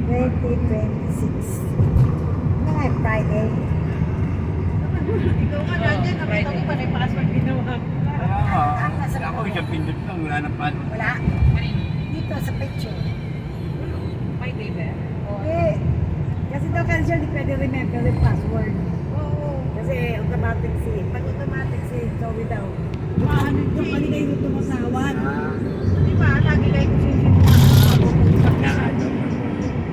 2026. Ano nga yung Friday? Ikaw nga nandiyan, nakita ko pa na yung password ginawa. Ang nasa Ako isang pindot lang, wala nang paano. Wala. Dito sa picture. May day ba? Hindi. Kasi daw cancel, di pwede remember yung password. Oo. Kasi automatic pag automatic Zoe daw. Paano Yung kanina yung tumasawan. Di ba? Lagi kayo kusisin mo.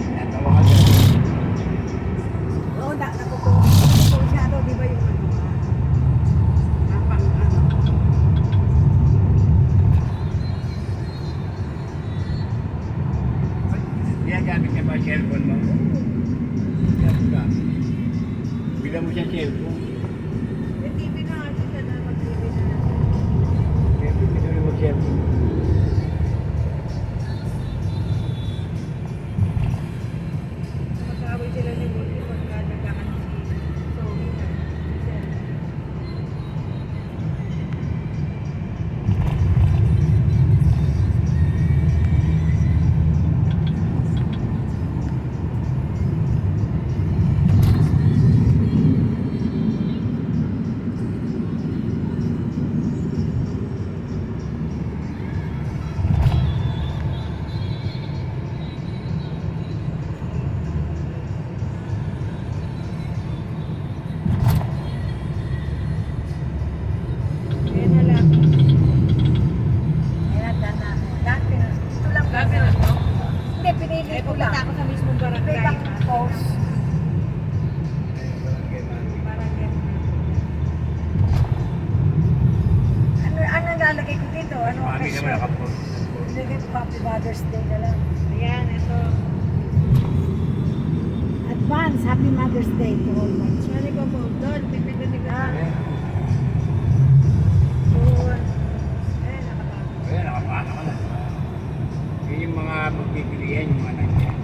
Natawa ka doon. Oo, nakupo siya daw, di ba yung ano ka? Ginagamit niya ba ang cellphone mo? Ginagamit. Bila mo siya cellphone. May TV na nga siya na mag-TV na. Siyempre, gusto rin mag-cellphone. Mag-away sila ni Wolfie pagka nagkakaroon si Zoe na. Kaya na lang. Ayan, dana. Dati na. Ito lang. Gabi na to? Hindi, pinili Eh, ko lang. pupunta ako sa mismong May barangay. ibang post. Parang ganun. Ano lalagay ko dito? Ano Mami naman occasion? nakapost. Lagay ko Happy Mother's Day na lang. Ayan, ito. Advance Happy Mother's Day to all my children. Sorry ko po. Doon, pipindutin ko. Ah. Doon. Eh, nakatago. Ayan, nakapana ka na. Yun yung mga pagpipilian, yung mga nandiyan.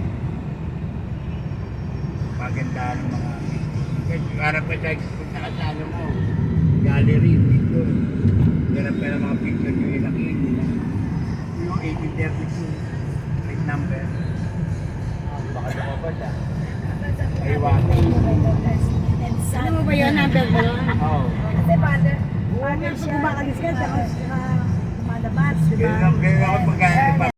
Maganda ng mga... Kasi harap ka sa punta ka sa ano mo. Gallery, picture. Ganap ka ng mga picture yung ilakin nila. Yung 1832. Plate number. Baka lumabas ah. Aywanan. Ano mo ba yun? Number mo yun? Oo. Kasi mother siya. Kumakalis ka, saka lumalabas, di ba? Ganyan ako pagka